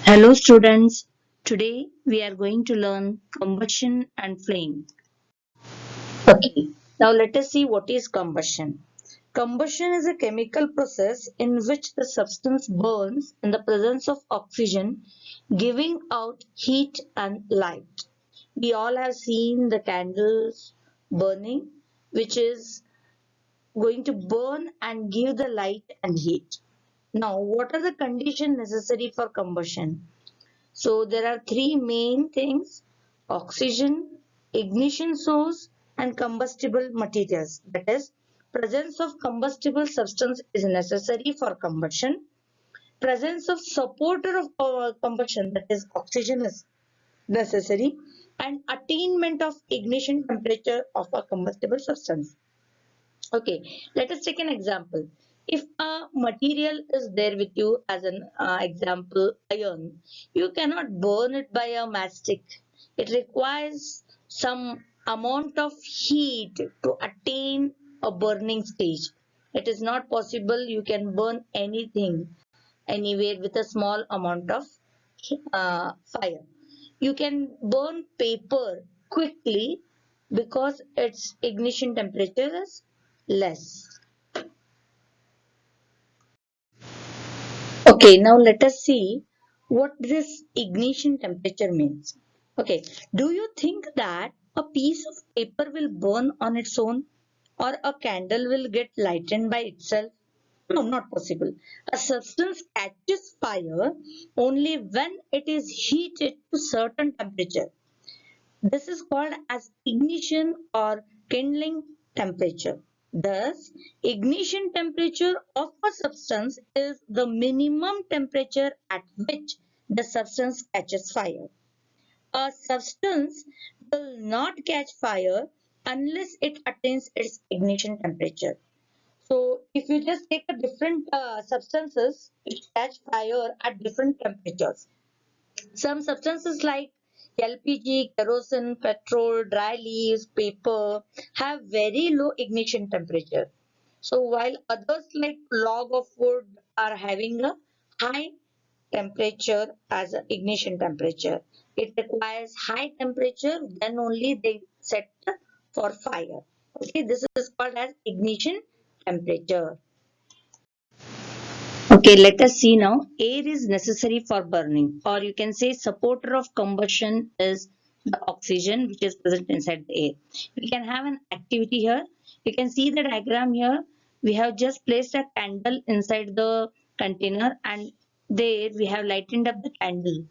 Hello students, today we are going to learn combustion and flame. Okay, now let us see what is combustion. Combustion is a chemical process in which the substance burns in the presence of oxygen, giving out heat and light. We all have seen the candles burning, which is going to burn and give the light and heat. Now, what are the conditions necessary for combustion? So there are three main things: oxygen, ignition source, and combustible materials. That is, presence of combustible substance is necessary for combustion. Presence of supporter of combustion, that is oxygen, is necessary, and attainment of ignition temperature of a combustible substance. Okay, let us take an example. If a material is there with you as an example, iron, you cannot burn it by a matchstick. It requires some amount of heat to attain a burning stage. It is not possible you can burn anything anywhere with a small amount of fire. You can burn paper quickly because its ignition temperature is less. Okay, now let us see what this ignition temperature means. Okay, do you think that a piece of paper will burn on its own, or a candle will get lightened by itself? No, not possible. A substance catches fire only when it is heated to certain temperature. This is called as ignition or kindling temperature. Thus, ignition temperature of a substance is the minimum temperature at which the substance catches fire. A substance will not catch fire unless it attains its ignition temperature. So, if you just take a different substances which catch fire at different temperatures, some substances like LPG, kerosene, petrol, dry leaves, paper have very low ignition temperature. So while others like log of wood are having a high temperature as an ignition temperature. It requires high temperature, then only they set for fire. Okay, this is called as ignition temperature. Okay, let us see now. Air is necessary for burning, or you can say supporter of combustion is the oxygen which is present inside the air. We can have an activity here. You can see the diagram here. We have just placed a candle inside the container, and there we have lightened up the candle.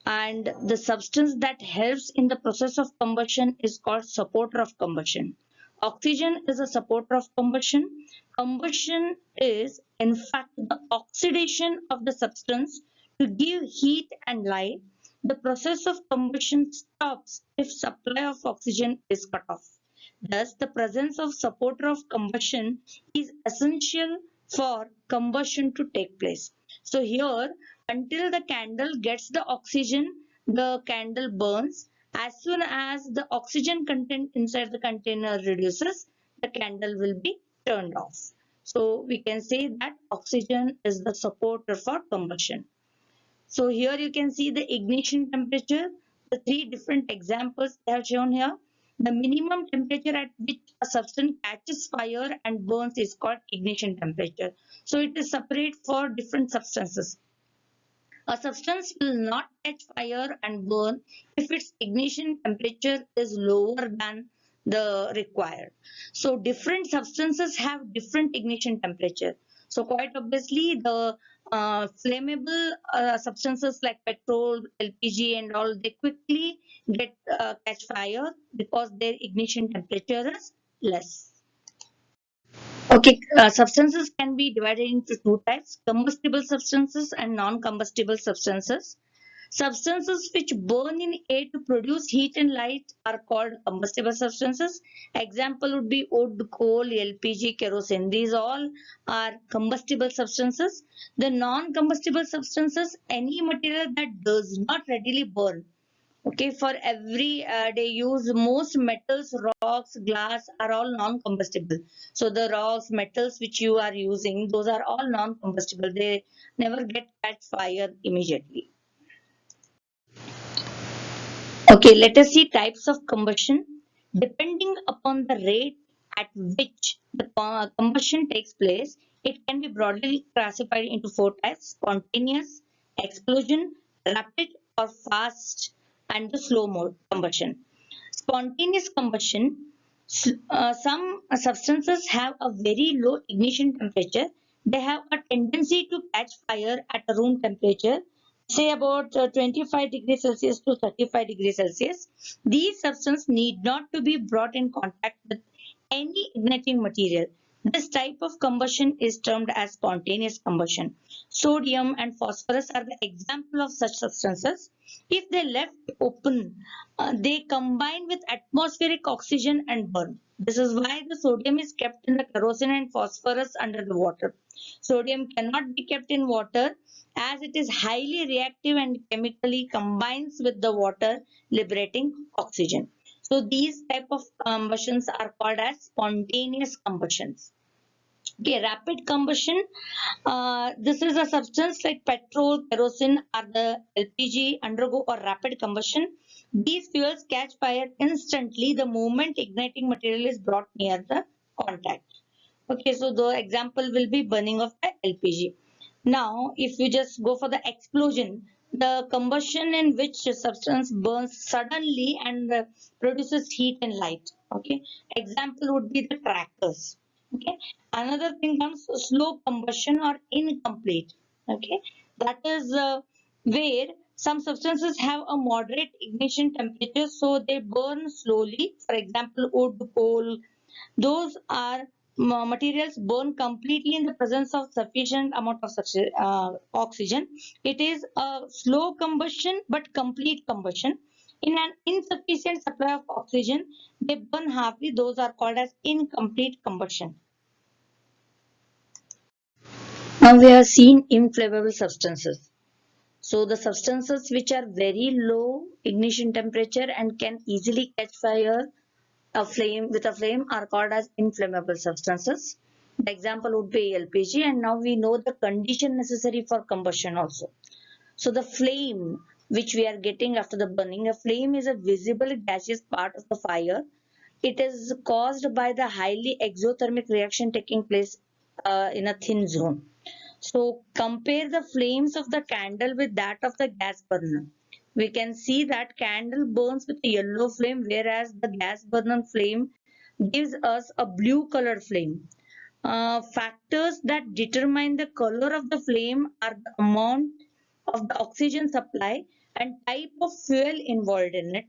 And the substance that helps in the process of combustion is called supporter of combustion. Oxygen is a supporter of combustion. Combustion is in fact the oxidation of the substance to give heat and light. The process of combustion stops if supply of oxygen is cut off. Thus, the presence of supporter of combustion is essential for combustion to take place. So here, until the candle gets the oxygen, the candle burns. As soon as the oxygen content inside the container reduces, the candle will be turned off. So we can say that oxygen is the supporter for combustion. So here you can see the ignition temperature. The three different examples I have shown here. The minimum temperature at which a substance catches fire and burns is called ignition temperature. So it is separate for different substances. A substance will not catch fire and burn if its ignition temperature is lower than the required. So different substances have different ignition temperature. So quite obviously the flammable substances like petrol, LPG and all, they quickly get catch fire because their ignition temperature is less. Okay, substances can be divided into two types: combustible substances and non-combustible substances. Substances which burn in air to produce heat and light are called combustible substances. Example would be wood, coal, LPG, kerosene. These all are combustible substances. The non-combustible substances, any material that does not readily burn. Okay, for every day use, most metals, rocks, glass are all non-combustible. So the rocks, metals which you are using, those are all non-combustible. They never get catch fire immediately. Okay, let us see types of combustion. Depending upon the rate at which the combustion takes place, it can be broadly classified into four types: spontaneous, explosion, rapid or fast, and the slow mode combustion. Spontaneous combustion, some substances have a very low ignition temperature. They have a tendency to catch fire at a room temperature, say about 25 degrees Celsius to 35 degrees Celsius. These substances need not to be brought in contact with any igniting material. This type of combustion is termed as spontaneous combustion. Sodium and phosphorus are the example of such substances. If they left open, they combine with atmospheric oxygen and burn. This is why the sodium is kept in the kerosene and phosphorus under the water. Sodium cannot be kept in water as it is highly reactive and chemically combines with the water, liberating oxygen. So these type of combustions are called as spontaneous combustions. Okay, rapid combustion. This is a substance like petrol, kerosene, or the LPG undergo a rapid combustion. These fuels catch fire instantly the moment igniting material is brought near the contact. Okay, so the example will be burning of the LPG. Now, if you just go for the explosion, the combustion in which a substance burns suddenly and produces heat and light. Okay, example would be the crackers. Okay, another thing comes slow combustion or incomplete. Okay, that is where some substances have a moderate ignition temperature, so they burn slowly. For example, wood, coal, those are materials burn completely in the presence of sufficient amount of oxygen. It is a slow combustion but complete combustion. In an insufficient supply of oxygen, they burn halfly. Those are called as incomplete combustion. Now we have seen inflammable substances. So the substances which are very low ignition temperature and can easily catch fire a flame are called as inflammable substances. The example would be LPG, and now we know the condition necessary for combustion also. So the flame which we are getting after the burning, a flame is a visible gaseous part of the fire. It is caused by the highly exothermic reaction taking place in a thin zone. So compare the flames of the candle with that of the gas burner. We can see that candle burns with a yellow flame, whereas the gas burner flame gives us a blue colored flame. Factors that determine the color of the flame are the amount of the oxygen supply and type of fuel involved in it.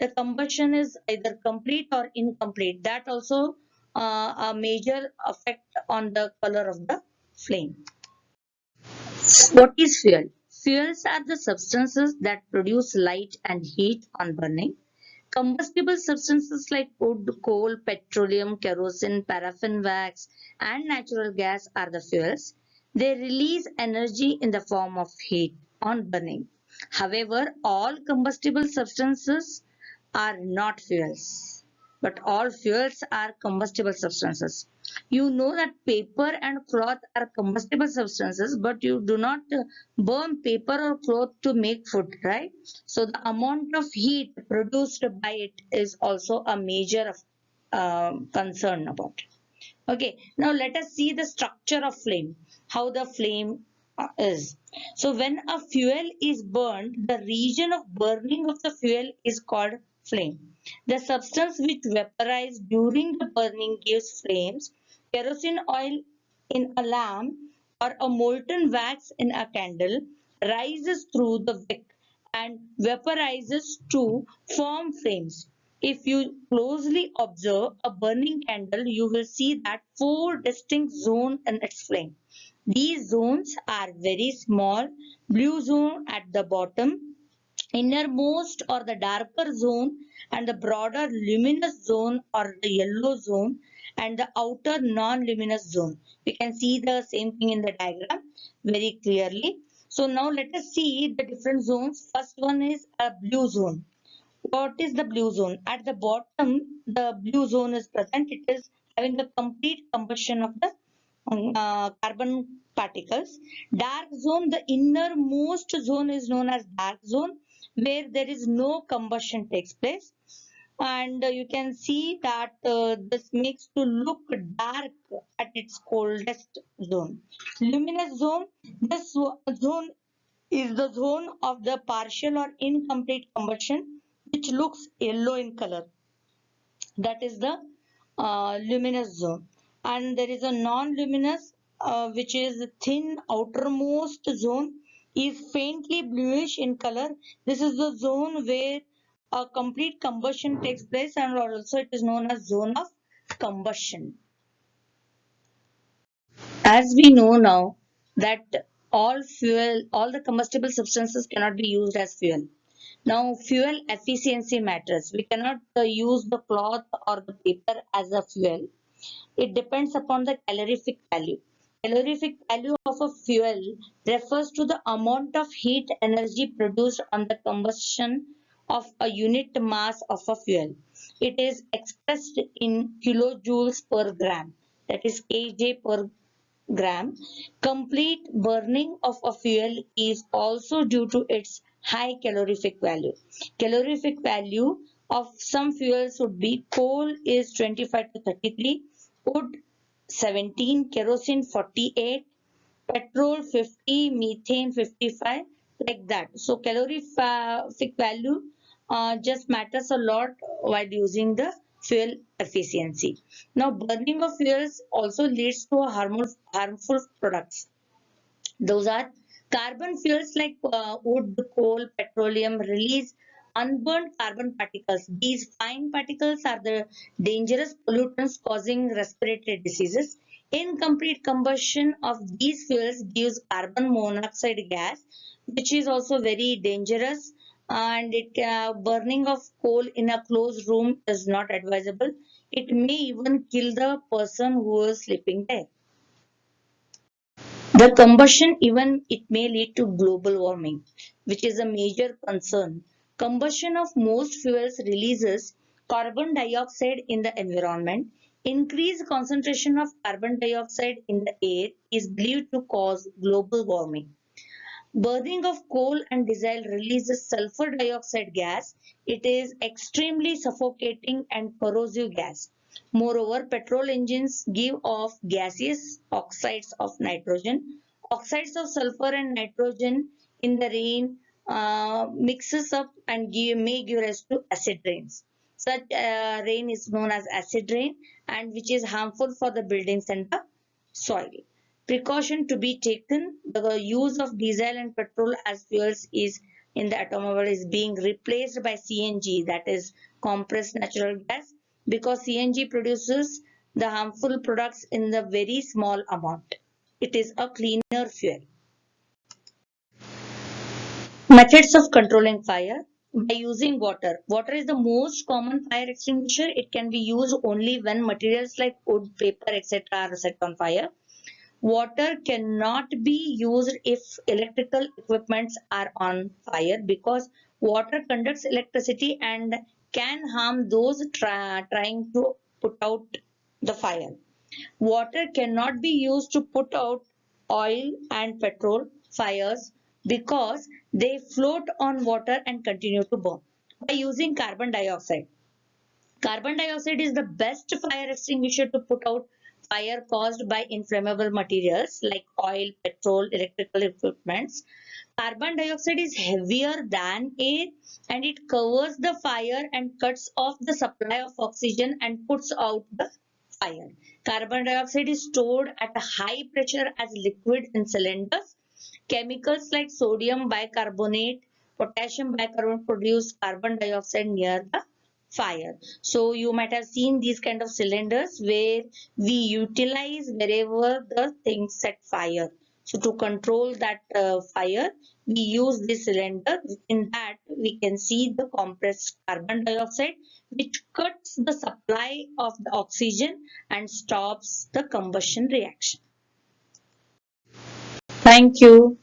The combustion is either complete or incomplete. That also a major effect on the color of the flame. What is fuel? Fuels are the substances that produce light and heat on burning. Combustible substances like wood, coal, petroleum, kerosene, paraffin wax, and natural gas are the fuels. They release energy in the form of heat on burning. However, all combustible substances are not fuels, but all fuels are combustible substances. You know that paper and cloth are combustible substances, but you do not burn paper or cloth to make food, right? So the amount of heat produced by it is also a major concern about it. Okay, now let us see the structure of flame, how the flame is. So when a fuel is burned, the region of burning of the fuel is called flame. The substance which vaporizes during the burning gives flames. Kerosene oil in a lamp or a molten wax in a candle rises through the wick and vaporizes to form flames. If you closely observe a burning candle, you will see that four distinct zones in its flame. These zones are very small: blue zone at the bottom, innermost or the darker zone, and the broader luminous zone or the yellow zone, and the outer non-luminous zone. We can see the same thing in the diagram very clearly. So now let us see the different zones. First one is a blue zone. What is the blue zone? At the bottom, the blue zone is present. It is having the complete combustion of the carbon particles. Dark zone, the innermost zone is known as dark zone, where there is no combustion takes place. And you can see that this makes to look dark at its coldest zone. Luminous zone, this zone is the zone of the partial or incomplete combustion, which looks yellow in color. That is the luminous zone. And there is a non-luminous, which is thin outermost zone, is faintly bluish in color. This is the zone where a complete combustion takes place, and also it is known as zone of combustion. As we know now that all the combustible substances cannot be used as fuel. Now, fuel efficiency matters. We cannot use the cloth or the paper as a fuel. It depends upon the calorific value. Calorific value of a fuel refers to the amount of heat energy produced on the combustion of a unit mass of a fuel. It is expressed in kilojoules per gram, that is kJ per gram. Complete burning of a fuel is also due to its high calorific value. Calorific value of some fuels would be coal is 25 to 33, wood 17, kerosene 48, petrol 50, methane 55, like that. So calorific value just matters a lot while using the fuel efficiency. Now, burning of fuels also leads to a harmful products. Those are carbon fuels like wood, coal, petroleum release unburned carbon particles. These fine particles are the dangerous pollutants causing respiratory diseases. Incomplete combustion of these fuels gives carbon monoxide gas, which is also very dangerous. And burning of coal in a closed room is not advisable. It may even kill the person who is sleeping there. The combustion even it may lead to global warming, which is a major concern. Combustion of most fuels releases carbon dioxide in the environment. Increased concentration of carbon dioxide in the air is believed to cause global warming. Burning of coal and diesel releases sulfur dioxide gas. It is extremely suffocating and corrosive gas. Moreover, petrol engines give off gaseous oxides of nitrogen. Oxides of sulfur and nitrogen in the rain mixes up and may give rise to acid rains. Such rain is known as acid rain, and which is harmful for the buildings and the soil. Precaution to be taken: the use of diesel and petrol as fuels is in the automobile is being replaced by CNG, that is compressed natural gas, because CNG produces the harmful products in the very small amount. It is a cleaner fuel. Methods of controlling fire: by using water. Water is the most common fire extinguisher. It can be used only when materials like wood, paper, etc. are set on fire. Water cannot be used if electrical equipments are on fire, because water conducts electricity and can harm those trying to put out the fire. Water cannot be used to put out oil and petrol fires, because they float on water and continue to burn. By using carbon dioxide. Carbon dioxide is the best fire extinguisher to put out fire caused by inflammable materials like oil, petrol, electrical equipments. Carbon dioxide is heavier than air, and it covers the fire and cuts off the supply of oxygen and puts out the fire. Carbon dioxide is stored at a high pressure as liquid in cylinders. Chemicals like sodium bicarbonate, potassium bicarbonate produce carbon dioxide near the fire. So you might have seen these kind of cylinders where we utilize wherever the things set fire. So to control that fire, we use this cylinder. In that, we can see the compressed carbon dioxide, which cuts the supply of the oxygen and stops the combustion reaction. Thank you.